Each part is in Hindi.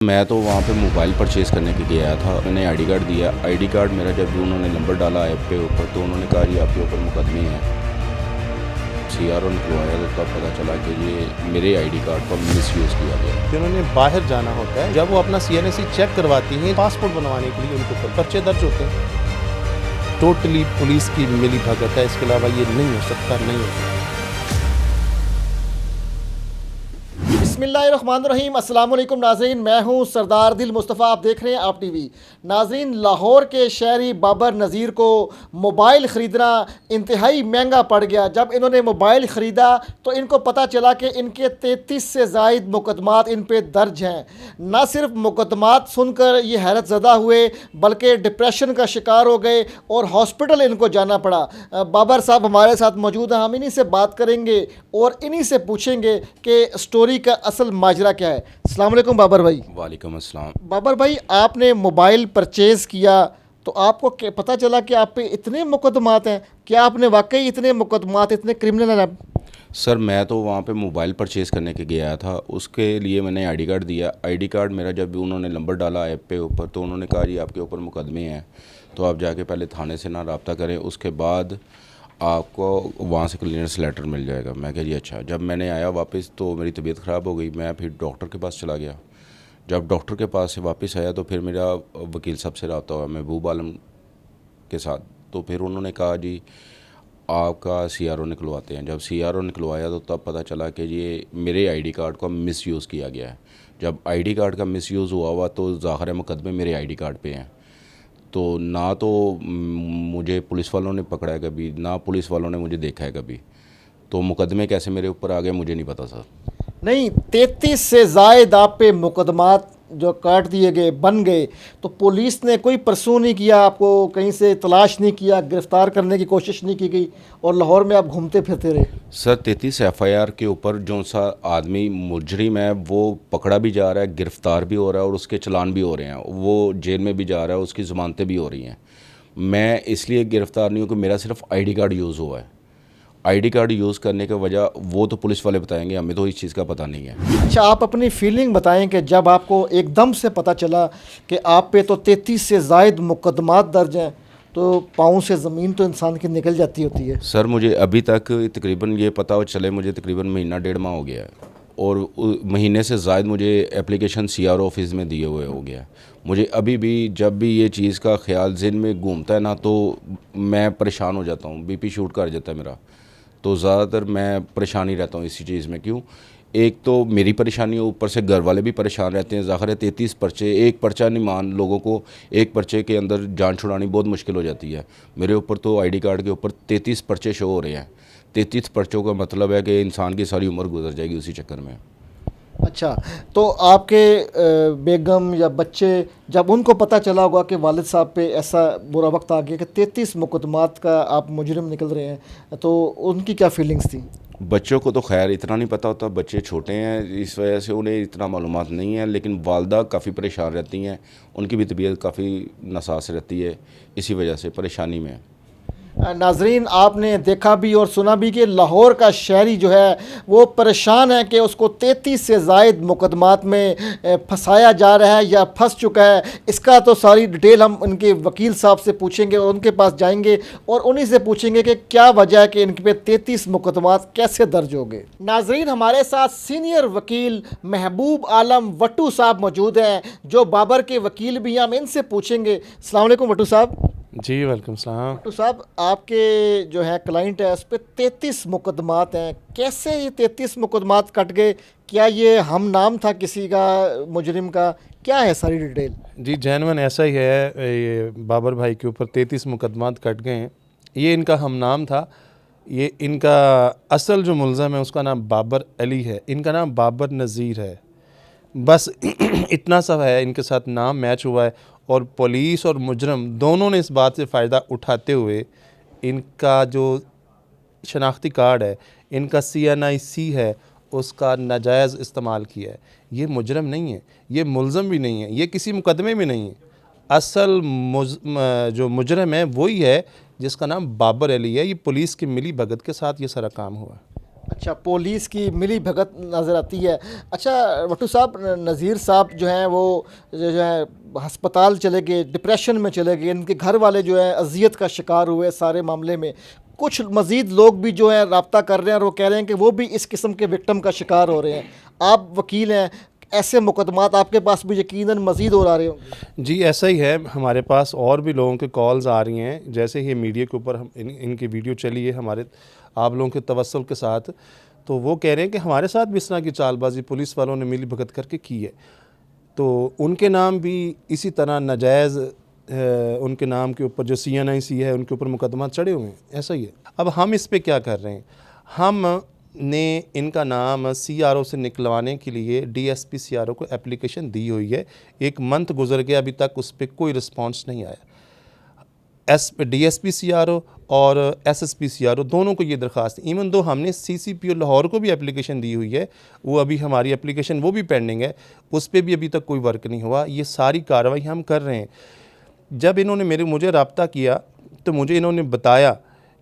मैं तो वहाँ पे मोबाइल परचेज़ करने के गया था। मैंने आईडी कार्ड दिया। आईडी कार्ड मेरा जब भी उन्होंने नंबर डाला ऐप पे ऊपर, तो उन्होंने कहा जी आपके ऊपर मुकदमे हैं। सीआरओ निकलवाया तो तब पता चला कि ये मेरे आईडी कार्ड का मिसयूज़ किया गया। जिन्होंने बाहर जाना होता है, जब वो अपना CNSE चेक करवाती हैं, पासपोर्ट बनवाने के लिए उनके ऊपर पर्चे दर्ज होते हैं। टोटली पुलिस की मिली भगत है, इसके अलावा ये नहीं हो सकता, नहीं हो सकता। बिस्मिल्लाहिर्रहमानिर्रहीम। अस्सलाम वालेकुम नाज़रीन, मैं हूं सरदार दिल मुस्तफ़ा। आप देख रहे हैं आप टीवी। नाज़रीन, लाहौर के शहरी बाबर नज़ीर को मोबाइल ख़रीदना इंतहाई महंगा पड़ गया। जब इन्होंने मोबाइल ख़रीदा तो इनको पता चला कि इनके 33 से ज़ायद मुकदमात इन पे दर्ज हैं। न सिर्फ मुकदमात सुनकर ये हैरत ज़दा हुए, बल्कि डिप्रेशन का शिकार हो गए और हॉस्पिटल इनको जाना पड़ा। बाबर साहब हमारे साथ मौजूद हैं, हम इन्हीं से बात करेंगे और इन्हीं से पूछेंगे कि स्टोरी का असल माजरा क्या है। अस्सलाम वालेकुम बाबर भाई। वालेकुम अस्सलाम। बाबर भाई, आपने मोबाइल परचेज़ किया तो आपको पता चला कि आप पे इतने मुकदमात हैं। क्या आपने वाकई इतने मुकदमात, इतने क्रिमिनल हैं? सर मैं तो वहाँ पे मोबाइल परचेज़ करने के गया था। उसके लिए मैंने आईडी कार्ड दिया। आईडी कार्ड मेरा जब भी उन्होंने नंबर डाला ऐप पे ऊपर, तो उन्होंने कहा जी आपके ऊपर मुकदमे हैं, तो आप जाके पहले थाने से ना रब्ता करें, उसके बाद आपको वहाँ से क्लियरेंस लेटर मिल जाएगा। मैं कहा जी अच्छा। जब मैंने आया वापस तो मेरी तबीयत ख़राब हो गई। मैं फिर डॉक्टर के पास चला गया। जब डॉक्टर के पास से वापस आया तो फिर मेरा वकील साहब से रब्ता हुआ, महबूब आलम के साथ। तो फिर उन्होंने कहा जी आपका सीआरओ निकलवाते हैं। जब सीआरओ निकलवाया तो तब पता चला कि ये मेरे आईडी कार्ड का मिसयूज़ किया गया है। जब आईडी कार्ड का मिसयूज़ हुआ तो ज़ाहिर है मुकदमे मेरे आईडी कार्ड पे हैं। तो ना तो मुझे पुलिस वालों ने पकड़ा है कभी, ना पुलिस वालों ने मुझे देखा है कभी। तो मुकदमे कैसे मेरे ऊपर आ गए मुझे नहीं पता सर। नहीं, 33 से ज़ायद आप पे मुकदमात जो काट दिए गए, बन गए, तो पुलिस ने कोई परसू नहीं किया, आपको कहीं से तलाश नहीं किया, गिरफ़्तार करने की कोशिश नहीं की गई और लाहौर में आप घूमते फिरते रहे? सर 33 एफआईआर के ऊपर जो सा आदमी मुजरिम है वो पकड़ा भी जा रहा है, गिरफ़्तार भी हो रहा है और उसके चलान भी हो रहे हैं, वो जेल में भी जा रहा है, उसकी ज़मानतें भी हो रही हैं। मैं इसलिए गिरफ़्तार नहीं हूँ कि मेरा सिर्फ आईडी कार्ड यूज़ हुआ है। आईडी कार्ड यूज़ करने की वजह वो तो पुलिस वाले बताएंगे, हमें तो इस चीज़ का पता नहीं है। अच्छा, आप अपनी फीलिंग बताएं कि जब आपको एकदम से पता चला कि आप पे तो 33 से ज़ायद मुकदमात दर्ज हैं, तो पाँव से ज़मीन तो इंसान की निकल जाती होती है। सर मुझे अभी तक तकरीबन ये पता चले मुझे तकरीबन महीना डेढ़ माह हो गया है और महीने से ज़ायद मुझे एप्लीकेशन सीआरओ ऑफिस में दिए हुए हो गया है। मुझे अभी भी जब भी ये चीज़ का ख्याल ज़हन में घूमता है ना तो मैं परेशान हो जाता हूँ, बीपी शूट कर जाता है मेरा। तो ज़्यादातर मैं परेशान ही रहता हूँ इसी चीज़ में। क्यों? एक तो मेरी परेशानी है, ऊपर से घर वाले भी परेशान रहते हैं। ज़ाहिर है 33 पर्चे, एक पर्चा नहीं मान लोगों को, एक पर्चे के अंदर जान छुड़ानी बहुत मुश्किल हो जाती है। मेरे ऊपर तो आईडी कार्ड के ऊपर 33 पर्चे शो हो रहे हैं। 33 पर्चों का मतलब है कि इंसान की सारी उम्र गुजर जाएगी उसी चक्कर में। अच्छा, तो आपके बेगम या बच्चे, जब उनको पता चला होगा कि वालिद साहब पे ऐसा बुरा वक्त आ गया कि 33 मुकदमात का आप मुजरिम निकल रहे हैं, तो उनकी क्या फीलिंग्स थी? बच्चों को तो खैर इतना नहीं पता होता, बच्चे छोटे हैं इस वजह से उन्हें इतना मालूमात नहीं है, लेकिन वालदा काफ़ी परेशान रहती हैं, उनकी भी तबीयत काफ़ी नासास रहती है, इसी वजह से परेशानी में। नाजरीन, आपने देखा भी और सुना भी कि लाहौर का शहरी जो है वो परेशान है कि उसको 33 से ज़ायद मुकदमात में फंसाया जा रहा है या फंस चुका है। इसका तो सारी डिटेल हम उनके वकील साहब से पूछेंगे और उनके पास जाएंगे और उन्हीं से पूछेंगे कि क्या वजह है कि इनके पे 33 मुकदमात कैसे दर्ज हो गए। नाजरीन, हमारे साथ सीनियर वकील महबूब आलम वट्टू साहब मौजूद हैं, जो बाबर के वकील भी हैं। हम इनसे पूछेंगे। अस्सलाम वालेकुम वट्टू साहब। जी वालेकुम सलाम। तो साहब, आपके जो है क्लाइंट है उस पर 33 मुकदमात हैं, कैसे ये 33 मुकदमात कट गए? क्या ये हम नाम था किसी का मुजरिम का? क्या है सारी डिटेल? जी जेन्युइन ऐसा ही है, ये बाबर भाई के ऊपर 33 मुकदमात कट गए हैं। ये इनका हम नाम था। ये इनका असल जो मुलज़म है उसका नाम बाबर अली है, इनका नाम बाबर नज़ीर है। बस इतना सा है, इनके साथ नाम मैच हुआ है और पुलिस और मुजरम दोनों ने इस बात से फ़ायदा उठाते हुए इनका जो शनाख्ती कार्ड है, इनका CNIC है, उसका नाजायज़ इस्तेमाल किया है। ये मुजरम नहीं है, ये मुलज़म भी नहीं है, ये किसी मुकदमे में नहीं है। असल जो मुजरम है वही है जिसका नाम बाबर अली है। ये पुलिस की मिली भगत के साथ ये सारा काम हुआ है। अच्छा, पुलिस की मिली भगत नज़र आती है। अच्छा भट्टू साहब, नज़ीर साहब जो हैं वो जो है अस्पताल चले गए, डिप्रेशन में चले गए, इनके घर वाले जो है अजियत का शिकार हुए सारे मामले में। कुछ मज़ीद लोग भी जो है रब्ता कर रहे हैं और वो कह रहे हैं कि वो भी इस किस्म के विक्टिम का शिकार हो रहे हैं। आप वकील हैं, ऐसे मुकदमात आपके पास भी यकीनन मज़ीद और आ रहे होंगे। जी ऐसा ही है, हमारे पास और भी लोगों के कॉल्स आ रही हैं। जैसे ही मीडिया के ऊपर हम इनकी वीडियो चली है हमारे आप लोगों के तवस्सुल के साथ, तो वो कह रहे हैं कि हमारे साथ भी इस तरह की चालबाजी पुलिस वालों ने मिली भगत करके की है। तो उनके नाम भी इसी तरह नाजायज़ उनके नाम के ऊपर जो CNIC है उनके ऊपर मुकदमा चढ़े हुए हैं, ऐसा ही है। अब हम इस पे क्या कर रहे हैं, हम ने इनका नाम CRO से निकलवाने के लिए DSP CRO को एप्लीकेशन दी हुई है। 1 मंथ गुजर गया, अभी तक उस पर कोई रिस्पांस नहीं आया। DSP CRO और SSP CRO दोनों को ये दरख्वास्त, इवन दो हमने CCPO लाहौर को भी एप्लीकेशन दी हुई है, वो अभी हमारी एप्लीकेशन वो भी पेंडिंग है, उस पर भी अभी तक कोई वर्क नहीं हुआ। ये सारी कार्रवाई हम कर रहे हैं। जब इन्होंने मुझे रब्ता किया तो मुझे इन्होंने बताया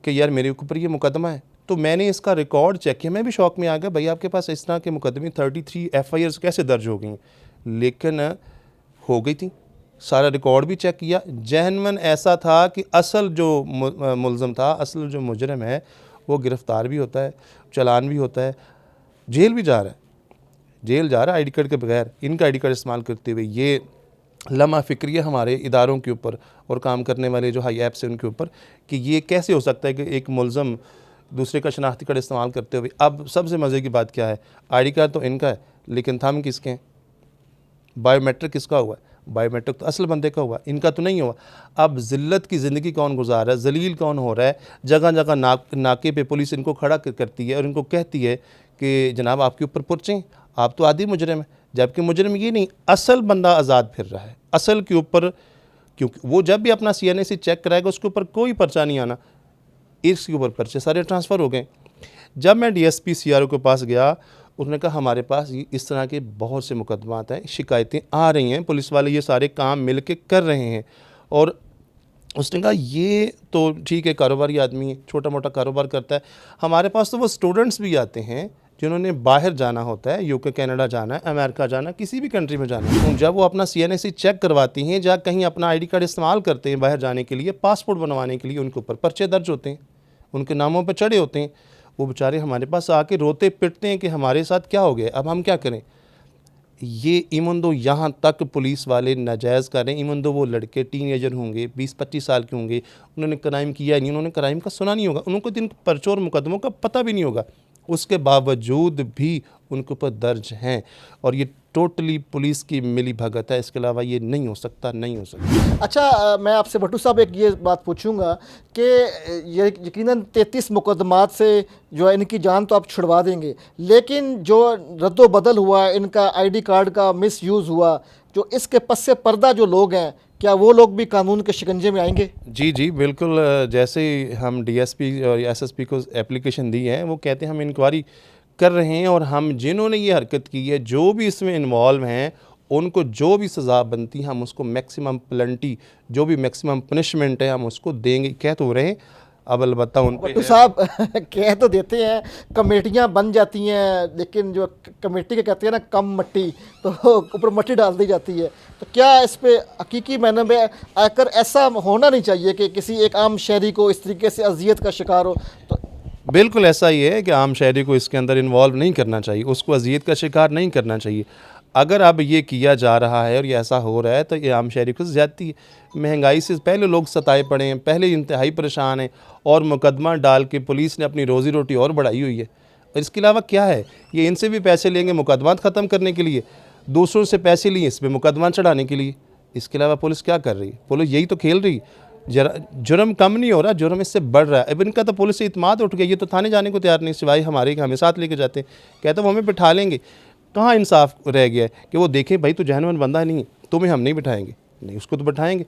कि यार मेरे ऊपर ये मुकदमा है, तो मैंने इसका रिकॉर्ड चेक किया। मैं भी शौक में आ गया, भाई आपके पास इस तरह के मुकदमे 33 FIRs कैसे दर्ज हो गई, लेकिन हो गई थी। सारा रिकॉर्ड भी चेक किया, जेन्युइन ऐसा था कि असल जो मुलज़म था, असल जो मुजरिम है वो गिरफ़्तार भी होता है, चालान भी होता है, जेल भी जा रहा है, जेल जा रहा है ID कार्ड के बगैर, इनका ID कार्ड इस्तेमाल करते हुए। ये लम्हा फ़िक्रिया हमारे इदारों के ऊपर और काम करने वाले जो हाई ऐप्स हैं उनके ऊपर कि ये कैसे हो सकता है कि एक मुलज़म दूसरे का शनाख्ती कार्ड इस्तेमाल करते हुए। अब सबसे मज़े की बात क्या है, ID कार्ड तो इनका है, लेकिन थंब किसके हैं, बायोमेट्रिक किसका हुआ है, बायोमेट्रिक तो असल बंदे का हुआ, इनका तो नहीं हुआ। अब ज़िल्लत की ज़िंदगी कौन गुजार रहा है, जलील कौन हो रहा है। जगह जगह नाके पे पुलिस इनको खड़ा करती है और इनको कहती है कि जनाब आपके ऊपर पर्चे, आप तो आदि मुजरिम है, जबकि मुजरिम ये नहीं, असल बंदा आज़ाद फिर रहा है, असल के ऊपर। क्योंकि वो जब भी अपना CNIC चेक कराएगा उसके ऊपर कोई पर्चा नहीं आना, इसके ऊपर पर्चे सारे ट्रांसफ़र हो गए। जब मैं DSP CRO के पास गया, उन्होंने कहा हमारे पास इस तरह के बहुत से मुकदमात हैं, शिकायतें आ रही हैं, पुलिस वाले ये सारे काम मिल के कर रहे हैं। और उसने कहा ये तो ठीक है, कारोबारी आदमी है, छोटा मोटा कारोबार करता है। हमारे पास तो वो स्टूडेंट्स भी आते हैं जिन्होंने बाहर जाना होता है, UK कनाडा जाना है, अमेरिका जाना है, किसी भी कंट्री में जाना है। जब वो अपना CNIC चेक करवाती हैं, जहाँ कहीं अपना ID कार्ड इस्तेमाल करते हैं बाहर जाने के लिए, पासपोर्ट बनवाने के लिए, उनके ऊपर पर्चे दर्ज होते हैं, उनके नामों पर चढ़े होते हैं। वो बेचारे हमारे पास आके रोते पिटते हैं कि हमारे साथ क्या हो गया, अब हम क्या करें। ये इवन दो यहाँ तक पुलिस वाले नाजायज़ कर रहे हैं, इवन दो वो लड़के टीनेजर होंगे, 20-25 साल के होंगे, उन्होंने क्राइम किया नहीं, उन्होंने क्राइम का सुना नहीं होगा, उनको इन पर्चों और मुकदमों का पता भी नहीं होगा, उसके बावजूद भी उनके ऊपर दर्ज हैं। और ये टोटली पुलिस की मिली भगत है, इसके अलावा ये नहीं हो सकता, नहीं हो सकता। अच्छा, मैं आपसे भट्टू साहब एक ये बात पूछूंगा कि ये यकीनन 33 मुकदमात से जो है इनकी जान तो आप छुड़वा देंगे, लेकिन जो रद्दोबदल हुआ, इनका ID कार्ड का मिसयूज़ हुआ, जो इसके पस्से पर्दा जो लोग हैं, क्या वो लोग भी कानून के शिकंजे में आएंगे? जी जी बिल्कुल। जैसे हम DSP और SSP को एप्लीकेशन दी है, वो कहते हैं हम इंक्वायरी कर रहे हैं और हम जिन्होंने ये हरकत की है, जो भी इसमें इन्वॉल्व हैं, उनको जो भी सज़ा बनती है हम उसको मैक्सिमम पेनल्टी, जो भी मैक्सिमम पनिशमेंट है हम उसको देंगे, कह तो रहे हैं। अब अलबत्ता उन भट्टू साहब कह तो देते हैं, कमेटियां बन जाती हैं, लेकिन जो कमेटी के कहते हैं ना कम मट्टी, तो ऊपर मट्टी डाल दी जाती है। तो क्या इस पे हकीकी मायने में आकर ऐसा होना नहीं चाहिए कि किसी एक आम शहरी को इस तरीके से अजियत का शिकार हो? तो बिल्कुल ऐसा ही है कि आम शहरी को इसके अंदर इन्वॉल्व नहीं करना चाहिए, उसको अजियत का शिकार नहीं करना चाहिए। अगर अब ये किया जा रहा है और ये ऐसा हो रहा है तो ये आम शहरी को ज़्यादती है। महंगाई से पहले लोग सताए पड़े हैं, पहले इंतहाई परेशान हैं, और मुकदमा डाल के पुलिस ने अपनी रोज़ी रोटी और बढ़ाई हुई है। और इसके अलावा क्या है, ये इनसे भी पैसे लेंगे मुकदमात ख़त्म करने के लिए, दूसरों से पैसे लिए इस पर मुकदमा चढ़ाने के लिए। इसके अलावा पुलिस क्या कर रही है? पुलिस यही तो खेल रही है। जुर्म कम नहीं हो रहा, जुर्म इससे बढ़ रहा है। अब इनका तो पुलिस से इत्मीद उठ गया, ये तो थाने जाने को तैयार नहीं, सिवाय हमारे हमें साथ लेके जाते हैं, कहते वो हमें बिठा लेंगे। कहाँ इंसाफ रह गया है कि वो देखें भाई तो जेन्युइन बंदा नहीं, तुम्हें हम नहीं बिठाएंगे, नहीं उसको तो बिठाएंगे।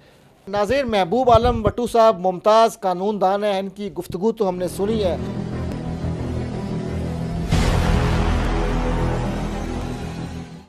नाज़रीन, महबूब आलम भट्टू साहब मुमताज़ कानूनदान है, इनकी गुफ्तगू तो हमने सुनी है।